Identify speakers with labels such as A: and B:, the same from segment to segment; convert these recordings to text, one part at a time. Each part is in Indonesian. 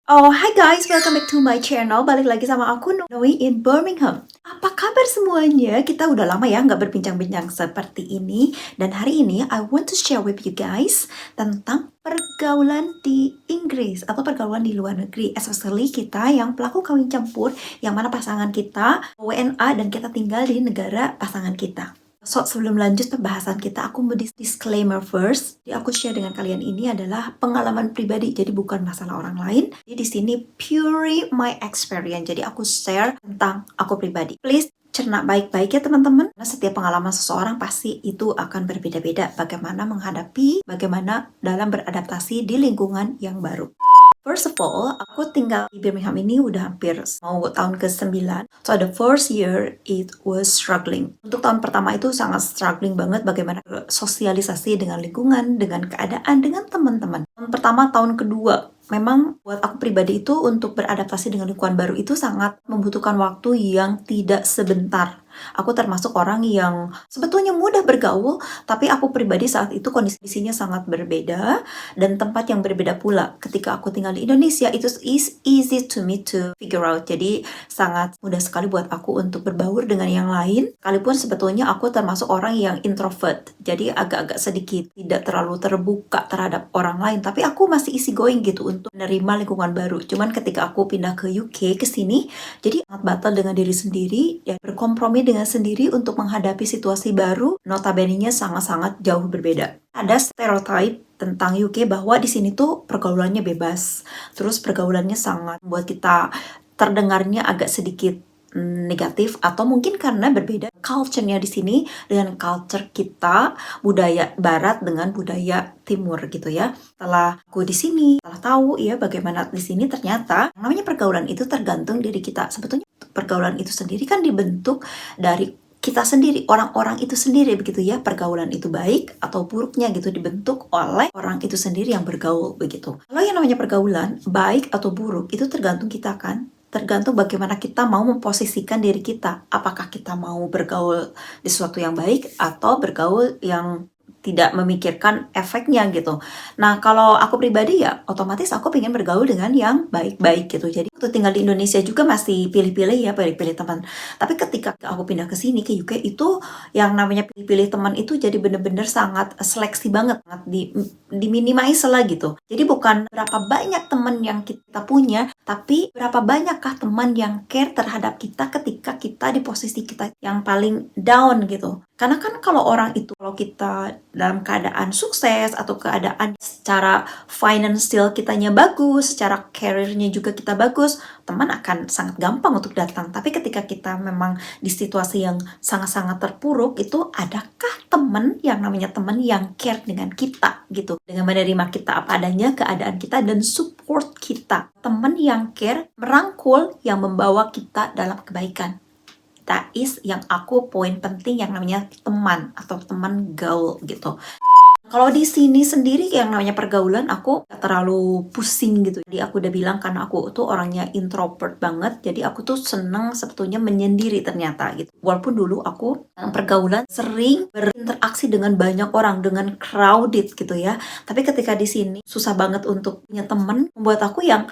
A: Oh, hi guys, welcome back to my channel. Balik lagi sama aku, Noi in Birmingham. Apa kabar semuanya? Kita udah lama ya nggak berbincang-bincang seperti ini. Dan hari ini, I want to share with you guys tentang pergaulan di Inggris atau pergaulan di luar negeri. Especially kita yang pelaku kawin campur, yang mana pasangan kita WNA dan kita tinggal di negara pasangan kita. So, sebelum lanjut pembahasan kita, aku mau disclaimer first. Jadi aku share dengan kalian ini adalah pengalaman pribadi, jadi bukan masalah orang lain. Jadi di sini purely my experience. Jadi aku share tentang aku pribadi. Please cerna baik-baik ya teman-teman. Karena setiap pengalaman seseorang pasti itu akan berbeda-beda. Bagaimana menghadapi, bagaimana dalam beradaptasi di lingkungan yang baru. First of all, aku tinggal di Birmingham ini udah hampir mau tahun ke-9. So the first year it was struggling. Untuk tahun pertama itu sangat struggling banget bagaimana sosialisasi dengan lingkungan, dengan keadaan, dengan teman-teman. Tahun pertama, tahun kedua, memang buat aku pribadi itu untuk beradaptasi dengan lingkungan baru itu sangat membutuhkan waktu yang tidak sebentar. Aku termasuk orang yang sebetulnya mudah bergaul, tapi aku pribadi saat itu kondisinya sangat berbeda dan tempat yang berbeda pula. Ketika aku tinggal di Indonesia, itu is easy to me to figure out. Jadi sangat mudah sekali buat aku untuk berbaur dengan yang lain. Sekalipun sebetulnya aku termasuk orang yang introvert, jadi agak-agak sedikit tidak terlalu terbuka terhadap orang lain. Tapi aku masih easy going gitu untuk menerima lingkungan baru. Cuman ketika aku pindah ke UK, ke sini, jadi sangat batal dengan diri sendiri, ya berkompromi dengan sendiri untuk menghadapi situasi baru, notabene-nya sangat-sangat jauh berbeda. Ada stereotype tentang UK bahwa di sini tuh pergaulannya bebas, terus pergaulannya sangat membuat kita terdengarnya agak sedikit negatif, atau mungkin karena berbeda culture-nya di sini dengan culture kita, budaya barat dengan budaya timur gitu ya. Setelah aku di sini, setelah tahu ya bagaimana di sini ternyata namanya pergaulan itu tergantung diri kita. Sebetulnya pergaulan itu sendiri kan dibentuk dari kita sendiri, orang-orang itu sendiri begitu ya. Pergaulan itu baik atau buruknya gitu dibentuk oleh orang itu sendiri yang bergaul begitu. Kalau yang namanya pergaulan baik atau buruk itu tergantung kita kan. Tergantung bagaimana kita mau memposisikan diri kita. Apakah kita mau bergaul di sesuatu yang baik atau bergaul yang tidak memikirkan efeknya gitu. Nah, kalau aku pribadi ya otomatis aku pengen bergaul dengan yang baik-baik gitu. Jadi waktu tinggal di Indonesia juga masih pilih-pilih ya, pilih-pilih teman. Tapi ketika aku pindah ke sini ke UK itu yang namanya pilih-pilih teman itu jadi bener-bener sangat seleksi banget, sangat diminimize lah gitu. Jadi bukan berapa banyak teman yang kita punya, tapi berapa banyakkah teman yang care terhadap kita ketika kita di posisi kita yang paling down gitu. Karena kan kalau orang itu, kalau kita dalam keadaan sukses atau keadaan secara financial kitanya bagus, secara karirnya juga kita bagus, teman akan sangat gampang untuk datang. Tapi ketika kita memang di situasi yang sangat-sangat terpuruk, itu adakah teman yang namanya teman yang care dengan kita gitu, dengan menerima kita apa adanya, keadaan kita, dan support kita. Teman yang care, merangkul, yang membawa kita dalam kebaikan. That is yang aku poin penting yang namanya teman atau teman gaul gitu. Kalau di sini sendiri yang namanya pergaulan aku gak terlalu pusing gitu. Jadi aku udah bilang karena aku tuh orangnya introvert banget. Jadi aku tuh seneng sebetulnya menyendiri ternyata gitu. Walaupun dulu aku dalam pergaulan sering berinteraksi dengan banyak orang, dengan crowded gitu ya. Tapi ketika di sini susah banget untuk punya teman, membuat aku yang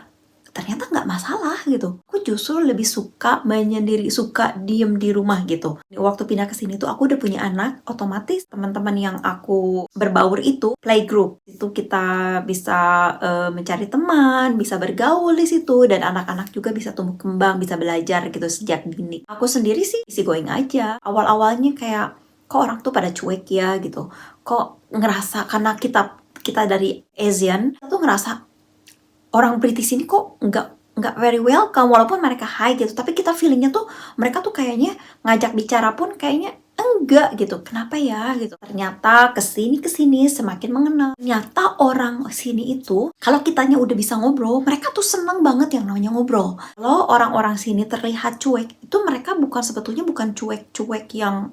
A: ternyata nggak masalah gitu. Aku justru lebih suka menyendiri, suka diem di rumah gitu. Waktu pindah ke sini tuh aku udah punya anak, otomatis teman-teman yang aku berbaur itu playgroup. Itu kita bisa mencari teman, bisa bergaul di situ, dan anak-anak juga bisa tumbuh kembang, bisa belajar gitu sejak dini. Aku sendiri sih easy going aja. Awal-awalnya kayak kok orang tuh pada cuek ya gitu. Kok ngerasa karena kita dari Asian, kita tuh ngerasa orang British ini kok nggak very welcome, walaupun mereka hi gitu, tapi kita feelingnya tuh mereka tuh kayaknya ngajak bicara pun kayaknya enggak gitu. Kenapa ya gitu. Ternyata kesini semakin mengenal. Ternyata orang sini itu kalau kitanya udah bisa ngobrol, mereka tuh seneng banget yang namanya ngobrol. Kalau orang-orang sini terlihat cuek, itu mereka sebetulnya bukan cuek-cuek yang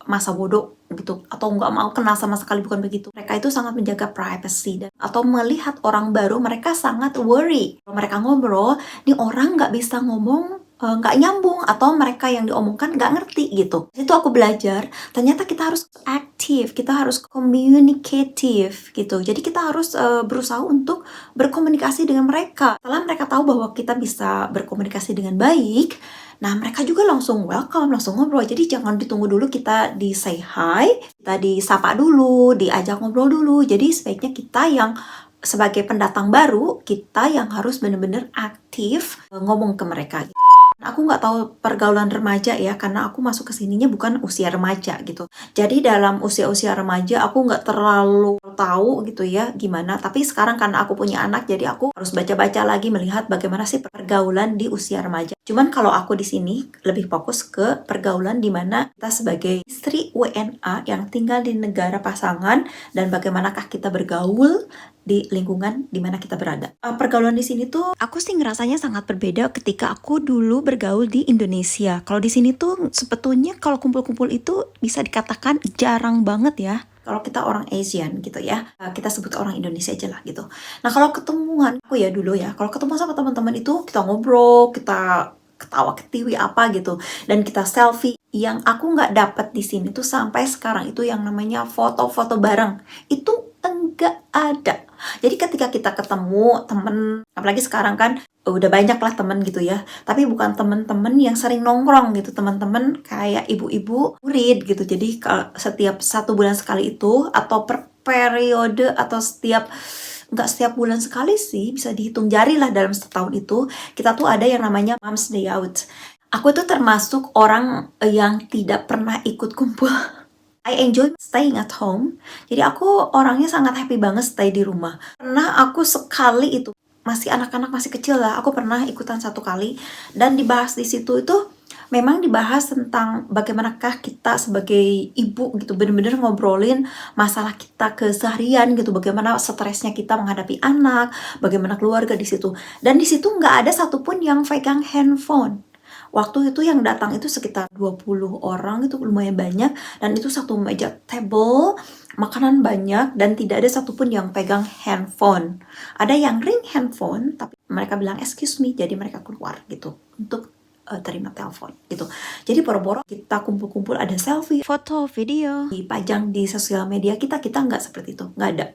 A: masa bodoh gitu atau nggak mau kenal sama sekali, bukan begitu. Mereka itu sangat menjaga privacy dan atau melihat orang baru mereka sangat worry. Kalau mereka ngobrol, nih orang nggak bisa ngomong nggak nyambung atau mereka yang diomongkan nggak ngerti gitu. Itu aku belajar, ternyata kita harus aktif, kita harus komunikatif gitu. Jadi kita harus berusaha untuk berkomunikasi dengan mereka. Setelah mereka tahu bahwa kita bisa berkomunikasi dengan baik, nah mereka juga langsung welcome, langsung ngobrol. Jadi jangan ditunggu dulu kita di say hi, kita disapa dulu, diajak ngobrol dulu. Jadi sebaiknya kita yang sebagai pendatang baru, kita yang harus benar-benar aktif ngomong ke mereka. Aku nggak tahu pergaulan remaja ya, karena aku masuk ke sininya bukan usia remaja gitu. Jadi dalam usia-usia remaja aku nggak terlalu tahu gitu ya gimana. Tapi sekarang karena aku punya anak, jadi aku harus baca-baca lagi melihat bagaimana sih pergaulan di usia remaja. Cuman kalau aku di sini lebih fokus ke pergaulan di mana kita sebagai istri WNA yang tinggal di negara pasangan dan bagaimanakah kita bergaul di lingkungan di mana kita berada. Pergaulan di sini tuh aku sih ngerasanya sangat berbeda ketika aku dulu bergaul di Indonesia. Kalau di sini tuh sebetulnya kalau kumpul-kumpul itu bisa dikatakan jarang banget ya. Kalau kita orang Asian gitu ya, kita sebut orang Indonesia aja lah gitu. Nah kalau ketemuan aku ya dulu ya, kalau ketemu sama teman-teman itu kita ngobrol, kita ketawa ketiwi apa gitu, dan kita selfie. Yang aku nggak dapat di sini tuh sampai sekarang itu yang namanya foto-foto bareng itu enggak ada. Jadi ketika kita ketemu temen, apalagi sekarang kan udah banyak lah temen gitu ya, tapi bukan temen-temen yang sering nongkrong gitu, temen-temen kayak ibu-ibu murid gitu. Jadi setiap 1 bulan sekali itu, atau per periode, atau nggak setiap bulan sekali sih, bisa dihitung jari lah dalam setahun itu, kita tuh ada yang namanya Mom's Day Out. Aku tuh termasuk orang yang tidak pernah ikut kumpul. I enjoy staying at home. Jadi aku orangnya sangat happy banget stay di rumah. Pernah aku sekali itu, masih anak-anak masih kecil lah, aku pernah ikutan 1 kali dan dibahas di situ itu memang dibahas tentang bagaimanakah kita sebagai ibu gitu, bener-bener ngobrolin masalah kita keseharian gitu, bagaimana stresnya kita menghadapi anak, bagaimana keluarga di situ. Dan di situ nggak ada satupun yang pegang handphone. Waktu itu yang datang itu sekitar 20 orang, itu lumayan banyak, dan itu satu meja table, makanan banyak, dan tidak ada satupun yang pegang handphone. Ada yang ring handphone, tapi mereka bilang excuse me, jadi mereka keluar gitu untuk terima telepon gitu. Jadi boro-boro kita kumpul-kumpul, ada selfie, foto, video, dipajang di sosial media kita nggak seperti itu, nggak ada.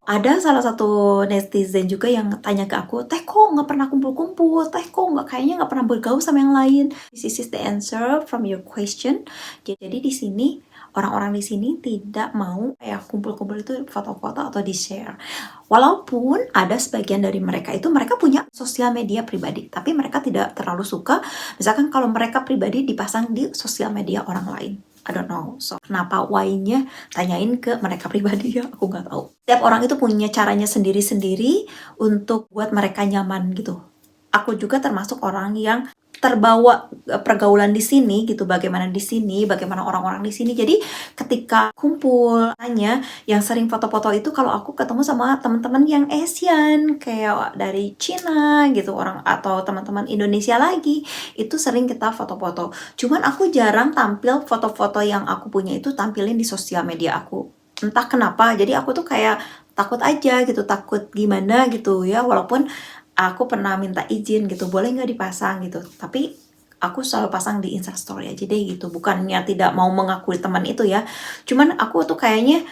A: Ada salah satu netizen juga yang tanya ke aku, "Teh kok nggak pernah kumpul-kumpul? Teh kok kayaknya nggak pernah bergaul sama yang lain?" This is the answer from your question. Jadi di sini orang-orang di sini tidak mau kumpul-kumpul itu foto-foto atau di-share. Walaupun ada sebagian dari mereka itu mereka punya sosial media pribadi, tapi mereka tidak terlalu suka misalkan kalau mereka pribadi dipasang di sosial media orang lain. I don't know. So, kenapa why-nya tanyain ke mereka pribadi ya, aku nggak tahu. Setiap orang itu punya caranya sendiri-sendiri untuk buat mereka nyaman gitu. Aku juga termasuk orang yang terbawa pergaulan di sini gitu, bagaimana di sini, bagaimana orang-orang di sini. Jadi ketika kumpul tanya yang sering foto-foto itu kalau aku ketemu sama teman-teman yang Asian kayak dari Cina gitu, orang atau teman-teman Indonesia lagi, itu sering kita foto-foto. Cuman aku jarang tampil foto-foto yang aku punya itu tampilin di sosial media aku. Entah kenapa, jadi aku tuh kayak takut aja gitu, takut gimana gitu ya, walaupun aku pernah minta izin gitu, boleh nggak dipasang gitu, tapi aku selalu pasang di Instastory aja deh gitu, bukannya tidak mau mengakui teman itu ya, cuman aku tuh kayaknya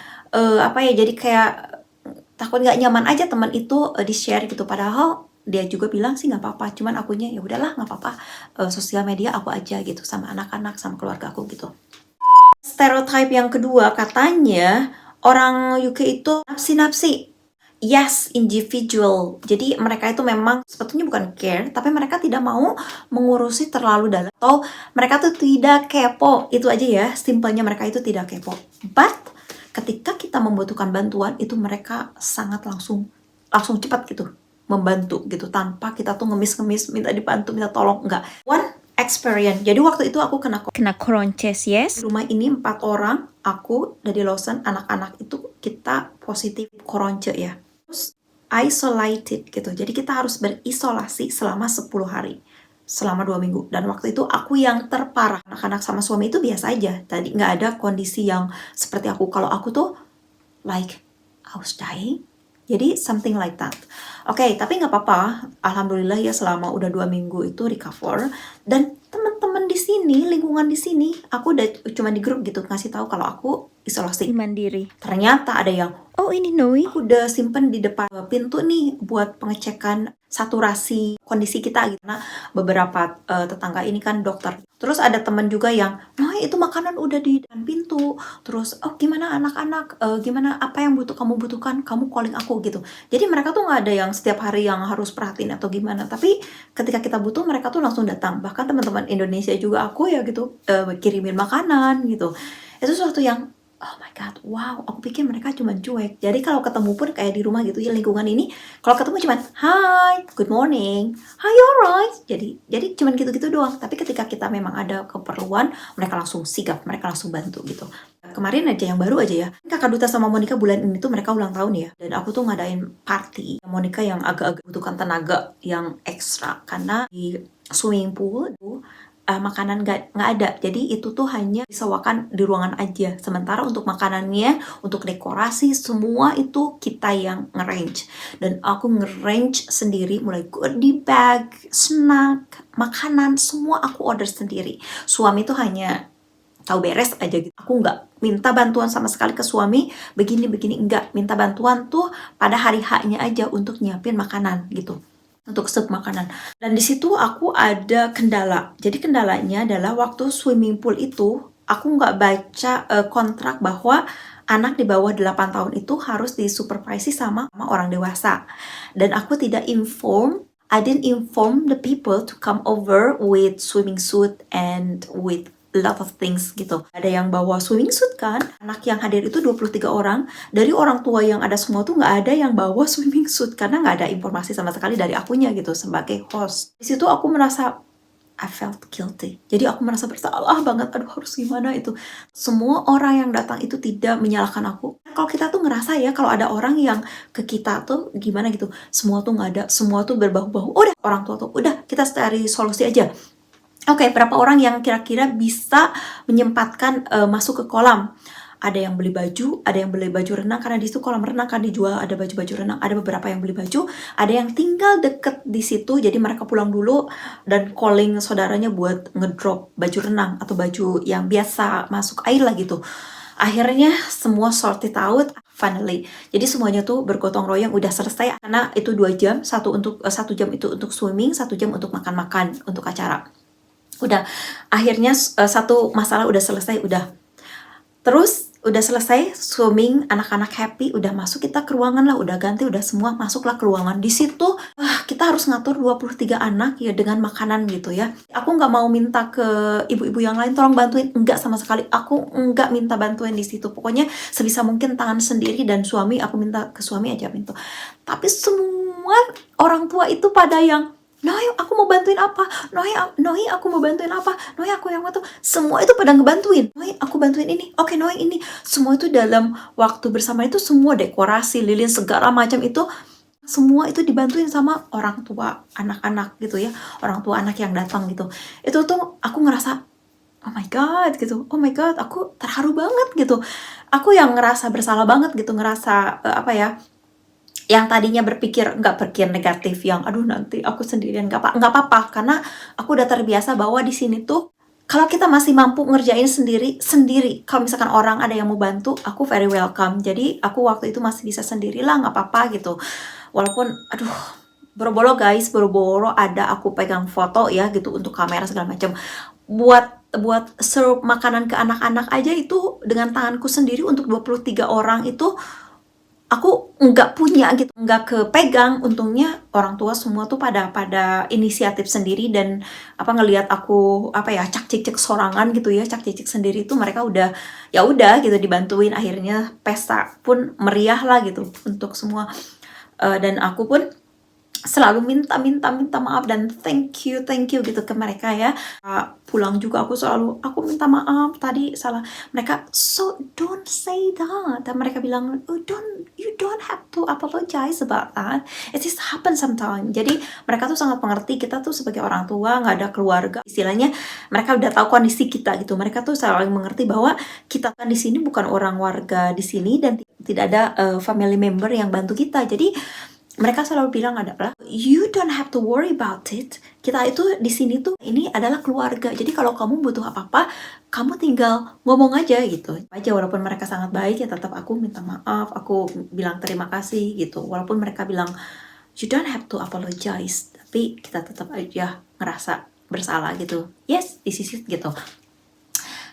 A: jadi kayak takut nggak nyaman aja teman itu di-share gitu, padahal dia juga bilang sih nggak apa-apa, cuman akunya ya udahlah nggak apa-apa, sosial media aku aja gitu sama anak-anak sama keluarga aku gitu. Stereotype yang kedua, katanya orang UK itu nafsi-nafsi. Yes, individual. Jadi mereka itu memang sebetulnya bukan care, tapi mereka tidak mau mengurusi terlalu dalam. Atau mereka tuh tidak kepo. Itu aja ya, simpelnya mereka itu tidak kepo. But ketika kita membutuhkan bantuan, itu mereka sangat langsung cepat gitu membantu gitu, tanpa kita tuh ngemis-ngemis minta dibantu, minta tolong, enggak. One experience. Jadi waktu itu aku kena koronces, yes. Di rumah ini 4 orang, aku dari Lawson, anak-anak itu kita positif koronce ya. Terus isolated gitu. Jadi kita harus berisolasi selama 10 hari. Selama 2 minggu. Dan waktu itu aku yang terparah. Anak-anak sama suami itu biasa aja. Tadi nggak ada kondisi yang seperti aku. Kalau aku tuh like I was dying. Jadi something like that. Oke, tapi nggak apa-apa. Alhamdulillah ya selama udah 2 minggu itu recover. Dan teman-teman di sini, lingkungan di sini, aku udah cuma di grup gitu ngasih tahu kalau aku isolasi mandiri. Ternyata ada yang, oh ini Noi, aku udah simpen di depan pintu nih buat pengecekan saturasi kondisi kita gitu. Nah, beberapa tetangga ini kan dokter. Terus ada teman juga yang, Noi itu makanan udah di depan pintu. Terus, oh gimana anak-anak, gimana apa yang kamu butuhkan, kamu calling aku gitu. Jadi mereka tuh nggak ada yang setiap hari yang harus perhatiin atau gimana. Tapi ketika kita butuh mereka tuh langsung datang. Bahkan teman-teman Indonesia juga aku ya gitu kirimin makanan gitu. Itu sesuatu yang oh my god, wow, aku pikir mereka cuma cuek. Jadi kalau ketemu pun kayak di rumah gitu ya lingkungan ini, kalau ketemu cuma hi, good morning, hi alright. Jadi cuma gitu-gitu doang. Tapi ketika kita memang ada keperluan, mereka langsung sigap, mereka langsung bantu gitu. Kemarin aja yang baru aja ya, Kakak Duta sama Monica bulan ini tuh mereka ulang tahun ya. Dan aku tuh ngadain party. Monica yang agak-agak butuhkan tenaga yang ekstra karena di swimming pool tuh makanan nggak ada, jadi itu tuh hanya disewakan di ruangan aja. Sementara untuk makanannya, untuk dekorasi semua itu kita yang nge-range. Dan aku nge-range sendiri, mulai goodie bag, snack, makanan, semua aku order sendiri. Suami tuh hanya tahu beres aja gitu. Aku nggak minta bantuan sama sekali ke suami, begini enggak. Minta bantuan tuh pada hari H-nya aja untuk nyiapin makanan gitu, untuk sub makanan. Dan di situ aku ada kendala. Jadi kendalanya adalah waktu swimming pool itu aku nggak baca kontrak bahwa anak di bawah 8 tahun itu harus disupervisi sama orang dewasa. Dan aku tidak I didn't inform the people to come over with swimming suit and with a lot of things gitu. Ada yang bawa swimming suit kan, anak yang hadir itu 23 orang. Dari orang tua yang ada semua tuh nggak ada yang bawa swimming suit karena nggak ada informasi sama sekali dari akunya gitu sebagai host. Di situ aku merasa I felt guilty. Jadi aku merasa bersalah banget. Aduh, harus gimana itu. Semua orang yang datang itu tidak menyalahkan aku. Kalau kita tuh ngerasa ya, kalau ada orang yang ke kita tuh gimana gitu, semua tuh nggak ada, semua tuh berbahu-bahu. Udah, orang tua tuh, udah kita cari solusi aja. Oke, berapa orang yang kira-kira bisa menyempatkan masuk ke kolam? Ada yang beli baju, ada yang beli baju renang, karena di situ kolam renang kan dijual, ada baju-baju renang, ada beberapa yang beli baju, ada yang tinggal deket di situ, jadi mereka pulang dulu dan calling saudaranya buat ngedrop baju renang atau baju yang biasa masuk air lah gitu. Akhirnya semua sorted out finally. Jadi semuanya tuh bergotong royong udah selesai karena itu 2 jam, 1 jam itu untuk swimming, 1 jam untuk makan-makan untuk acara. Udah, akhirnya satu masalah udah selesai, udah. Terus udah selesai swimming, anak-anak happy, udah masuk kita ke ruangan lah, udah ganti, udah semua masuklah ke ruangan. Di situ kita harus ngatur 23 anak ya dengan makanan gitu ya. Aku nggak mau minta ke ibu-ibu yang lain tolong bantuin, enggak sama sekali. Aku nggak minta bantuin di situ. Pokoknya sebisa mungkin tangan sendiri, dan suami aku minta ke suami aja pintu. Tapi semua orang tua itu pada yang Noi, aku mau bantuin apa? Noi, aku mau bantuin apa? Noi, aku yang waktu. Semua itu pada ngebantuin. Noi, aku bantuin ini. Oke, Noi, ini. Semua itu dalam waktu bersama itu, semua dekorasi, lilin, segala macam itu, semua itu dibantuin sama orang tua anak-anak gitu ya. Orang tua anak yang datang gitu. Itu tuh aku ngerasa, oh my god gitu. Oh my god, aku terharu banget gitu. Aku yang ngerasa bersalah banget gitu. Ngerasa yang tadinya nggak berpikir negatif, yang aduh nanti aku sendirian, nggak apa-apa, karena aku udah terbiasa bahwa di sini tuh kalau kita masih mampu ngerjain sendiri. Kalau misalkan orang ada yang mau bantu, aku very welcome. Jadi aku waktu itu masih bisa sendirilah, nggak apa-apa gitu. Walaupun aduh boro-boro guys, ada aku pegang foto ya gitu untuk kamera segala macam. Buat serve makanan ke anak-anak aja itu dengan tanganku sendiri untuk 23 orang itu aku nggak punya gitu, nggak kepegang. Untungnya orang tua semua tuh pada inisiatif sendiri, dan ngelihat aku cak cicik sorangan gitu ya, cak cicik sendiri tuh mereka udah gitu dibantuin. Akhirnya pesta pun meriah lah gitu untuk semua. Dan aku pun selalu minta maaf dan thank you gitu ke mereka ya. Pulang juga aku minta maaf tadi salah mereka, so don't say that. Dan mereka bilang, oh, you don't have to apologize about that, it just happen sometimes. Jadi mereka tuh sangat mengerti kita tuh sebagai orang tua, nggak ada keluarga istilahnya, mereka udah tahu kondisi kita gitu. Mereka tuh selalu mengerti bahwa kita kan di sini bukan orang warga di sini dan tidak ada family member yang bantu kita. Jadi mereka selalu bilang adalah, you don't have to worry about it. Kita itu di sini tuh ini adalah keluarga. Jadi kalau kamu butuh apa-apa, kamu tinggal ngomong aja gitu. Aja walaupun mereka sangat baik ya tetap aku minta maaf, aku bilang terima kasih gitu. Walaupun mereka bilang you don't have to apologize, tapi kita tetap aja ngerasa bersalah gitu. Yes, this is it gitu.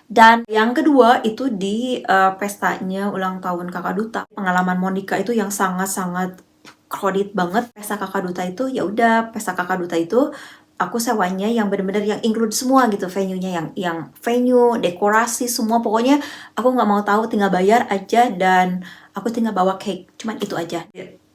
A: Dan yang kedua itu di pestanya ulang tahun kakak duta. Pengalaman Monica itu yang sangat-sangat crowded banget. Pesta kakak duta itu ya udah, pesta kakak duta itu aku sewanya yang bener-bener yang include semua gitu, venue-nya yang venue, dekorasi semua, pokoknya aku nggak mau tahu, tinggal bayar aja dan aku tinggal bawa cake, cuman itu aja.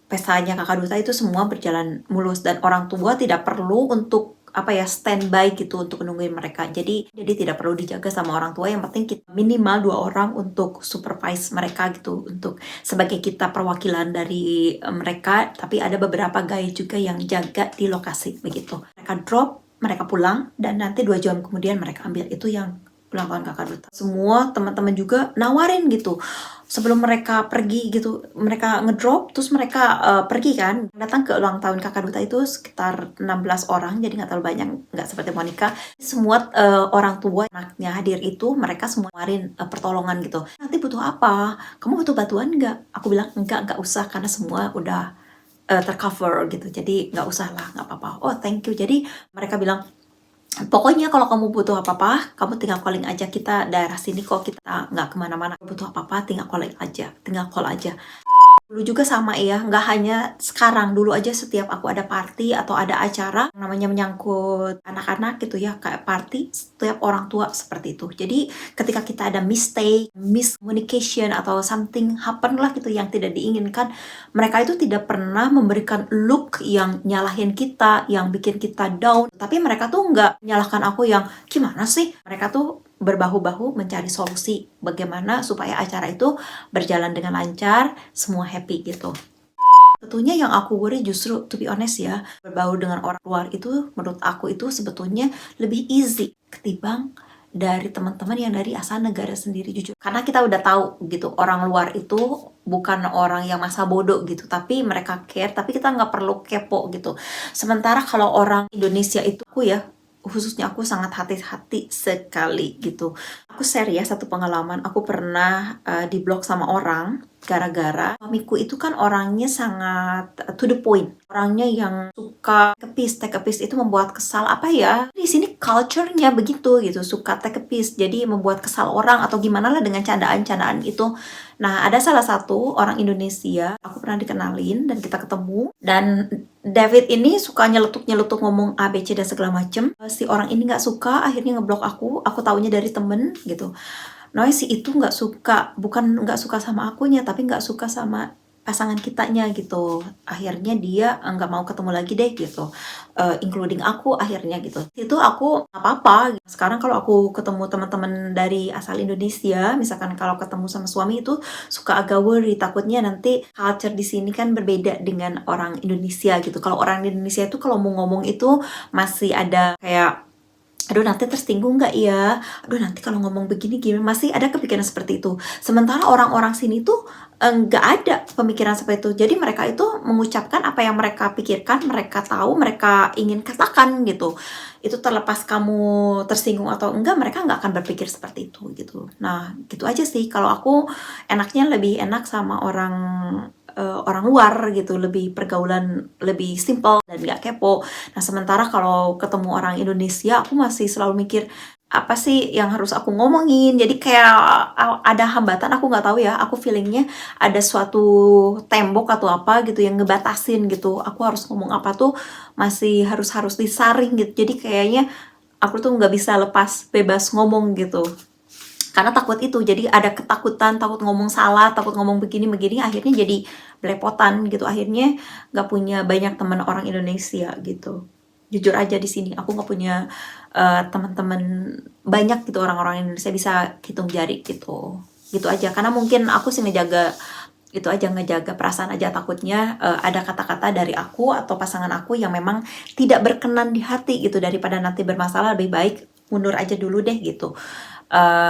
A: Pestanya kakak duta itu semua berjalan mulus dan orang tua tidak perlu untuk standby gitu untuk nungguin mereka. Jadi tidak perlu dijaga sama orang tua, yang penting kita minimal 2 orang untuk supervise mereka gitu, untuk sebagai kita perwakilan dari mereka, tapi ada beberapa guys juga yang jaga di lokasi begitu. Mereka drop, mereka pulang dan nanti 2 jam kemudian mereka ambil. Itu yang ulang tahun kakak duta. Semua teman-teman juga nawarin gitu. Sebelum mereka pergi gitu, mereka ngedrop, terus mereka pergi kan. Datang ke ulang tahun kakak duta itu sekitar 16 orang, jadi nggak terlalu banyak, nggak seperti Monica. Semua orang tua anaknya hadir itu, mereka semua nawarin pertolongan gitu. Nanti butuh apa? Kamu butuh bantuan nggak? Aku bilang nggak usah, karena semua udah tercover gitu. Jadi nggak usah lah, nggak apa-apa. Oh thank you. Jadi mereka bilang, pokoknya kalau kamu butuh apa-apa, kamu tinggal calling aja, kita daerah sini kok, kita nggak kemana-mana. Butuh apa-apa, tinggal calling aja, tinggal call aja. Dulu juga sama ya, nggak hanya sekarang, dulu aja setiap aku ada party atau ada acara namanya menyangkut anak-anak gitu ya, kayak party, setiap orang tua seperti itu. Jadi ketika kita ada mistake, miscommunication atau something happen lah gitu yang tidak diinginkan, mereka itu tidak pernah memberikan look yang nyalahin kita, yang bikin kita down. Tapi mereka tuh nggak menyalahkan aku yang gimana sih, mereka tuh berbahu-bahu mencari solusi bagaimana supaya acara itu berjalan dengan lancar, semua happy gitu. Tentunya yang aku worry justru, to be honest ya, berbaur dengan orang luar itu menurut aku itu sebetulnya lebih easy ketimbang dari teman-teman yang dari asal negara sendiri, jujur. Karena kita udah tahu gitu, orang luar itu bukan orang yang masa bodoh gitu, tapi mereka care, tapi kita nggak perlu kepo gitu. Sementara kalau orang Indonesia itu, khususnya aku sangat hati-hati sekali gitu. Aku share ya satu pengalaman, aku pernah diblok sama orang gara-gara suamiku itu kan orangnya sangat to the point. Orangnya yang suka take a piece itu membuat kesal di sini culture-nya begitu gitu, suka take a piece. Jadi membuat kesal orang atau gimana lah dengan candaan-candaan itu. Nah, ada salah satu orang Indonesia, aku pernah dikenalin dan kita ketemu, dan David ini suka nyeletuk-nyeletuk ngomong A, B, C, dan segala macem. Si orang ini nggak suka, akhirnya ngeblok aku taunya dari temen gitu. Nah, si itu nggak suka, bukan nggak suka sama akunya, tapi nggak suka sama pasangan kitanya gitu. Akhirnya dia nggak mau ketemu lagi deh gitu, including aku akhirnya gitu. Itu aku nggak apa-apa. Sekarang kalau aku ketemu teman-teman dari asal Indonesia, misalkan kalau ketemu sama suami itu suka agak worry, takutnya nanti culture di sini kan berbeda dengan orang Indonesia gitu. Kalau orang Indonesia itu kalau mau ngomong itu masih ada kayak, aduh nanti tersinggung nggak ya, aduh nanti kalau ngomong begini gimana, masih ada kepikiran seperti itu. Sementara orang-orang sini tuh nggak ada pemikiran seperti itu. Jadi mereka itu mengucapkan apa yang mereka pikirkan, mereka tahu, mereka ingin katakan gitu. Itu terlepas kamu tersinggung atau enggak, mereka nggak akan berpikir seperti itu gitu. Nah gitu aja sih, kalau aku enaknya lebih enak sama orang luar gitu, lebih pergaulan lebih simple dan nggak kepo. Nah sementara kalau ketemu orang Indonesia, aku masih selalu mikir apa sih yang harus aku ngomongin. Jadi kayak ada hambatan, aku nggak tahu ya, aku feelingnya ada suatu tembok atau apa gitu yang ngebatasin gitu. Aku harus ngomong apa tuh masih harus disaring gitu. Jadi kayaknya aku tuh nggak bisa lepas bebas ngomong gitu. Karena takut itu, jadi ada ketakutan, takut ngomong salah, takut ngomong begini-begini, akhirnya jadi belepotan gitu. Akhirnya nggak punya banyak teman orang Indonesia gitu. Jujur aja di sini aku nggak punya teman-teman banyak gitu, orang-orang Indonesia bisa hitung jari gitu. Gitu aja. Karena mungkin aku sih ngejaga itu aja, ngejaga perasaan aja, takutnya ada kata-kata dari aku atau pasangan aku yang memang tidak berkenan di hati gitu, daripada nanti bermasalah lebih baik mundur aja dulu deh gitu.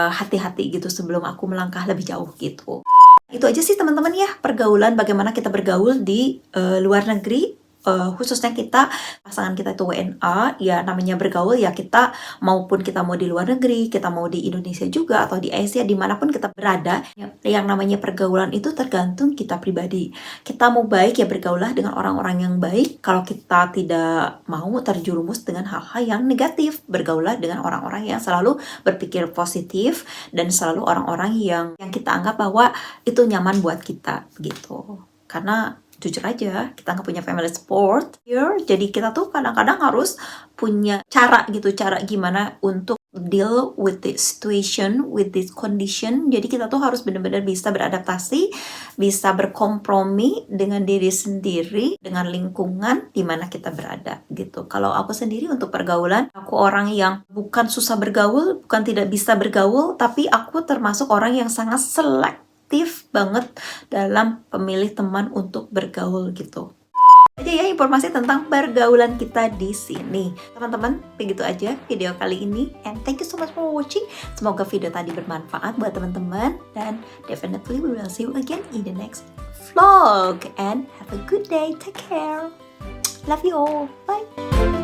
A: Hati-hati gitu sebelum aku melangkah lebih jauh gitu. Itu aja sih teman-teman ya, pergaulan, bagaimana kita bergaul di luar negeri. Khususnya kita, pasangan kita itu WNA, ya namanya bergaul ya kita, maupun kita mau di luar negeri, kita mau di Indonesia juga atau di Asia, dimanapun kita berada, yang namanya pergaulan itu tergantung kita pribadi. Kita mau baik ya bergaulah dengan orang-orang yang baik. Kalau kita tidak mau terjerumus dengan hal-hal yang negatif, bergaulah dengan orang-orang yang selalu berpikir positif dan selalu orang-orang yang kita anggap bahwa itu nyaman buat kita gitu. Karena jujur aja, kita nggak punya family support here, jadi kita tuh kadang-kadang harus punya cara gitu, cara gimana untuk deal with this situation, with this condition. Jadi kita tuh harus benar-benar bisa beradaptasi, bisa berkompromi dengan diri sendiri, dengan lingkungan di mana kita berada gitu. Kalau aku sendiri untuk pergaulan, aku orang yang bukan susah bergaul, bukan tidak bisa bergaul, tapi aku termasuk orang yang sangat selektif banget dalam pemilih teman untuk bergaul gitu. Aja ya informasi tentang pergaulan kita di sini. Teman-teman, begitu aja video kali ini, and thank you so much for watching. Semoga video tadi bermanfaat buat teman-teman, dan definitely we will see you again in the next vlog, and have a good day. Take care. Love you all. Bye.